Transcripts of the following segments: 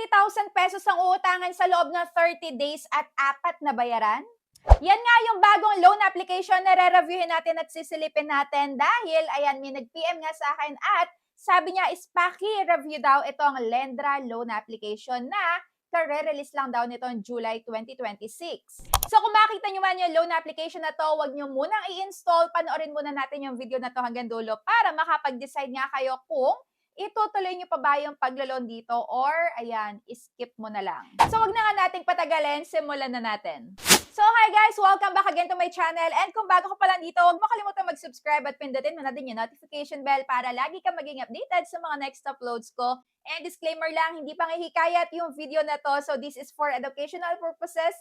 20,000 pesos ang uutangan sa loob ng 30 days at 4 na bayaran? Yan nga yung bagong loan application na re-reviewin natin at sisilipin natin dahil ayan, may nag-PM nga sa akin at sabi niya is paki-review daw itong Lendra loan application na kare-release lang daw nitong July 2026. So kung makita nyo man yung loan application na to, huwag nyo munang i-install, panoorin muna natin yung video na to hanggang dulo para makapag-decide nga kayo kung itutuloy nyo pa ba yung paglo-loan dito or ayan, skip mo na lang. So wag na nga nating patagalin, simulan na natin. So hi guys! Welcome back again to my channel and kung bago ka pa lang dito, huwag mo kalimutan mag-subscribe at pindutin mo na din yung notification bell para lagi ka maging updated sa mga next uploads ko. And disclaimer lang, hindi pang ihikayat yung video na to, so this is for educational purposes.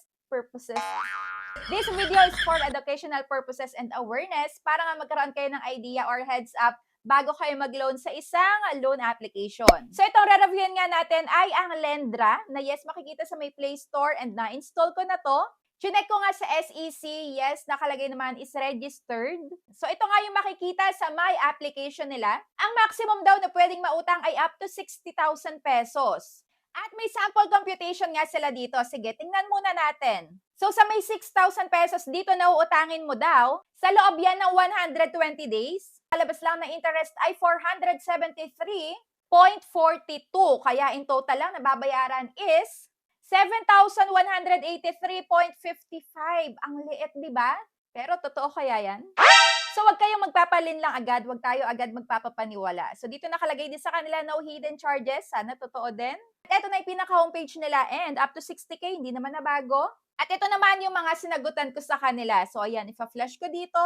This video is for educational purposes and awareness para nga magkaroon kayo ng idea or heads up bago kayo mag-loan sa isang loan application. So itong re-reviewin nga natin ay ang Lendra na yes, makikita sa may Play Store and na-install ko na to. Chinek ko nga sa SEC, yes, nakalagay naman is registered. So ito nga yung makikita sa my application nila. Ang maximum daw na pwedeng mautang ay up to 60,000 pesos. At may sample computation nga sila dito. Sige, tingnan muna natin. So sa may 6,000 pesos dito na uutangin mo daw, sa loob yan ng 120 days, kalabas lang na interest ay 473.42. Kaya in total lang nababayaran is 7,183.55. Ang liit, di ba? Pero totoo kaya yan? So, wag kayong magpapalin lang agad. Wag tayo agad magpapapaniwala. So, dito nakalagay din sa kanila no hidden charges. Sana totoo din. At ito na yung pinaka-homepage nila and up to 60K, hindi naman na bago. At ito naman yung mga sinagutan ko sa kanila. So, ayan, ipa-flash ko dito.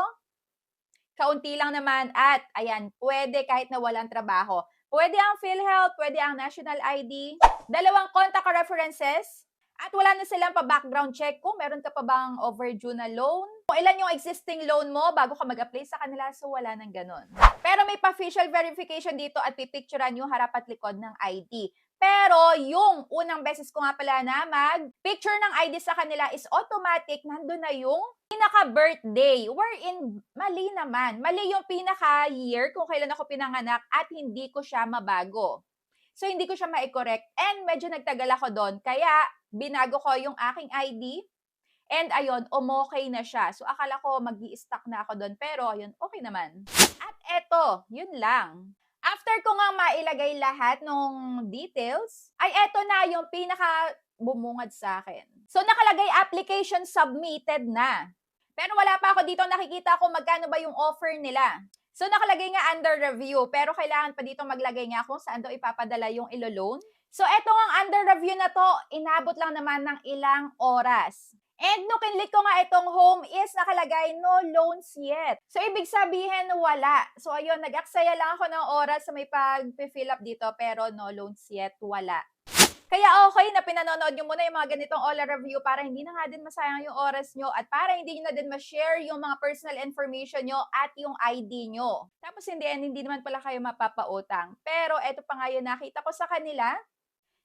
Kaunti lang naman at ayan, pwede kahit na walang trabaho. Pwede ang PhilHealth, pwede ang National ID, 2 contact references, at wala na silang pa-background check kung meron ka pa bang overdue na loan. Kung ilan yung existing loan mo bago ka mag-apply sa kanila, so wala nang ganun. Pero may pa-facial verification dito at pipicturean yung harap at likod ng ID. Pero yung unang beses ko nga pala na mag-picture ng ID sa kanila is automatic, nandun na yung pinaka-birthday. Wherein, mali naman. Mali yung pinaka-year kung kailan ako pinanganak at hindi ko siya mabago. So, hindi ko siya ma-correct and medyo nagtagal ako doon. Kaya, binago ko yung aking ID and ayun, umokay na siya. So, akala ko mag-i-stuck na ako doon. Pero, ayun, okay naman. At eto, yun lang. After ko nga mailagay lahat ng details, ay eto na yung pinaka bumungad sa akin. So, nakalagay application submitted na. Pero wala pa ako dito nakikita kung magkano ba yung offer nila. So, nakalagay nga under review, pero kailangan pa dito maglagay nga kung saan daw ipapadala yung ilo-loan. So, eto nga under review na to, inabot lang naman ng ilang oras. And no, kinlik ko nga itong home is nakalagay no loans yet. So, ibig sabihin wala. So, ayun, nag-aksaya lang ako ng oras sa may pag-fill up dito, pero no loans yet, wala. Kaya okay na pinanonood nyo muna yung mga ganitong all review para hindi na nga din masayang yung oras nyo at para hindi nyo na din ma-share yung mga personal information nyo at yung ID nyo. Tapos hindi naman pala kayo mapapautang. Pero eto pa nga yun nakita ko sa kanila.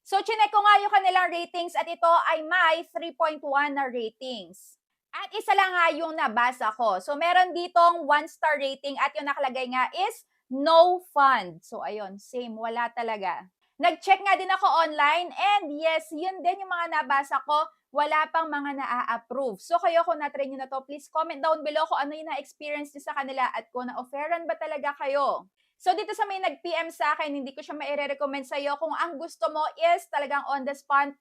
So, chinek ko nga yung kanilang ratings at ito ay may 3.1 na ratings. At isa lang nga yung nabasa ko. So, meron ditong 1-star rating at yung nakalagay nga is no fund. So, ayun, same, wala talaga. Nag-check nga din ako online and yes, yun din yung mga nabasa ko, wala pang mga na-approve. So kayo kung na-try nyo na to, please comment down below kung ano yung na-experience nyo sa kanila at kung na-offeran ba talaga kayo. So dito sa may nag-PM sa akin, hindi ko siya maire-recommend sa iyo kung ang gusto mo is talagang on the spot,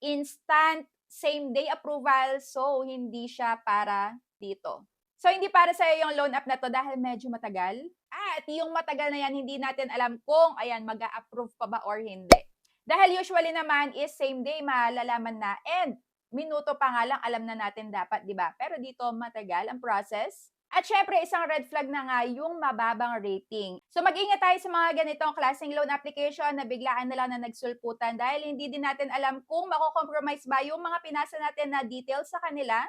instant, same day approval. So hindi siya para dito. So, hindi para sa'yo yung loan app na to dahil medyo matagal. At yung matagal na yan, hindi natin alam kung, ayan, mag-a-approve pa ba or hindi. Dahil usually naman is same day, malalaman na. And minuto pa nga lang, alam na natin dapat, di ba? Pero dito, matagal ang process. At syempre, isang red flag na nga yung mababang rating. So, mag-ingat tayo sa mga ganitong klaseng loan application na biglaan na lang na nagsulputan dahil hindi din natin alam kung mako-compromise ba yung mga pinasa natin na details sa kanila.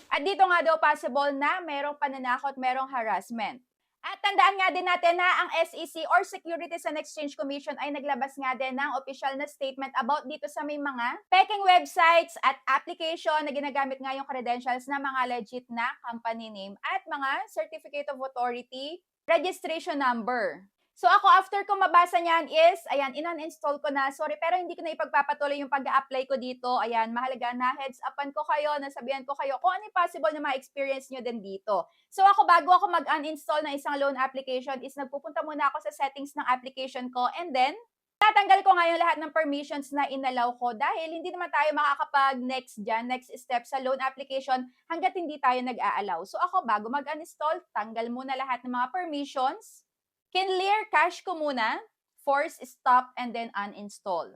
At dito nga daw possible na merong pananakot, merong harassment. At tandaan nga din natin na ang SEC or Securities and Exchange Commission ay naglabas nga din ng official na statement about dito sa may mga peking websites at application na ginagamit nga yung credentials na mga legit na company name at mga certificate of authority registration number. So ako after ko mabasa niyan is, ayan, in-uninstall ko na. Sorry, pero hindi ko na ipagpapatuloy yung pag-a-apply ko dito. Ayan, mahalaga na heads upan ko kayo, nasabihan ko kayo kung ano yung possible na ma-experience nyo din dito. So ako, bago ako mag-uninstall ng isang loan application is nagpupunta muna ako sa settings ng application ko, and then tatanggal ko nga yung lahat ng permissions na inalaw ko dahil hindi naman tayo makakapag-next dyan, next step sa loan application hanggat hindi tayo nag-a-allow. So ako, bago mag-uninstall, tanggal muna lahat ng mga permissions, clear cache ko muna, force stop, and then uninstall.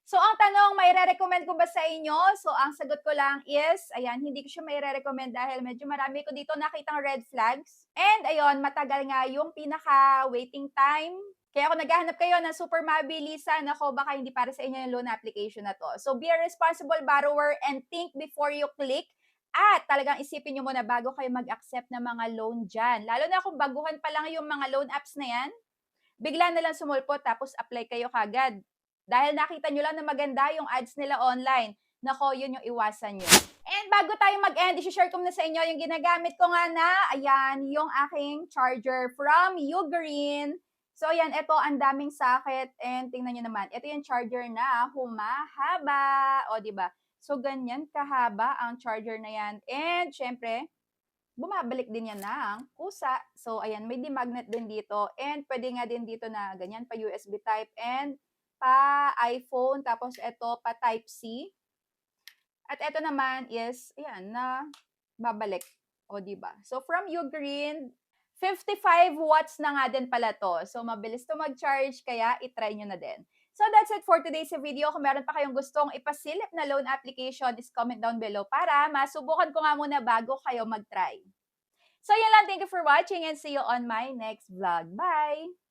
So, ang tanong, may re-recommend ko ba sa inyo? So, ang sagot ko lang is, ayan, hindi ko siya may re-recommend dahil medyo marami ko dito nakitang red flags. And, ayun, matagal nga yung pinaka-waiting time. Kaya kung naghahanap kayo ng super mabilisan, ako, baka hindi para sa inyo yung loan application na to. So, be a responsible borrower and think before you click. At talagang isipin nyo muna bago kayo mag-accept ng mga loan dyan. Lalo na kung baguhan pa lang yung mga loan apps na yan, bigla na lang sumulpot tapos apply kayo kagad. Dahil nakita nyo lang na maganda yung ads nila online. Nako, yun yung iwasan nyo. And bago tayo mag-end, i-share ko muna sa inyo yung ginagamit ko nga na, ayan, yung aking charger from Ugreen. So, ayan, ito, ang daming socket. And tingnan nyo naman, ito yung charger na humahaba. O, diba? So, ganyan kahaba ang charger na yan. And, syempre, bumabalik din yan ng kusa. So, ayan, may magnet din dito. And, pwede nga din dito na ganyan, pa USB type and pa iPhone. Tapos, ito, pa Type-C. At ito naman is, ayan, na babalik. O, diba? So, from Ugreen, 55 watts na nga din pala to. So, mabilis to mag-charge, kaya itry nyo na din. So, that's it for today's video. Kung meron pa kayong gustong ipasilip na loan application, is comment down below para masubukan ko nga muna bago kayo mag-try. So, yun lang. Thank you for watching and see you on my next vlog. Bye!